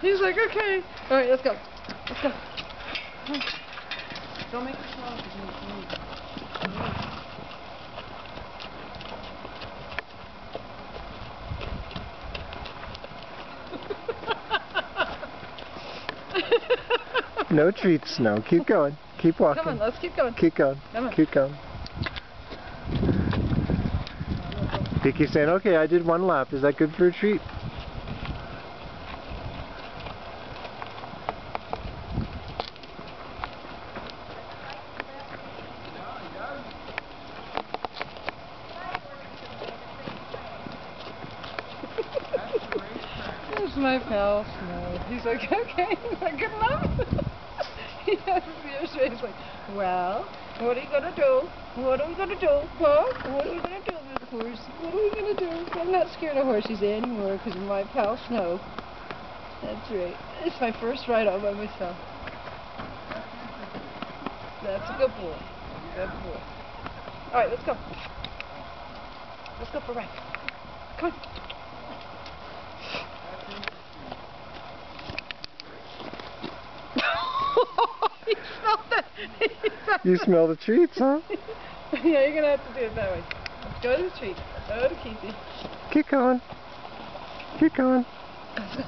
He's like, okay. All right, let's go. Let's go. Don't make a sound. No treats, no. Keep going. Keep walking. Come on, let's keep going. Keep going. Come on. Keep going. Vicky's saying, okay, I did one lap. Is that good for a treat? There's my pal Snow. He's like, okay, is that good enough? He has a fear. He's like, well, what are you gonna do? What are we gonna do? Huh? What are we gonna do with the horse? What are we gonna do? I'm not scared of horses anymore because of my pal Snow. That's right. It's my first ride all by myself. That's a good boy. Good boy. All right, let's go. Let's go for a ride. Come on. You smell that? You smell the treats, huh? Yeah, you're gonna have to do it that way. Go to the tree. Go to Keithy. Keep going. Keep going. Let's go.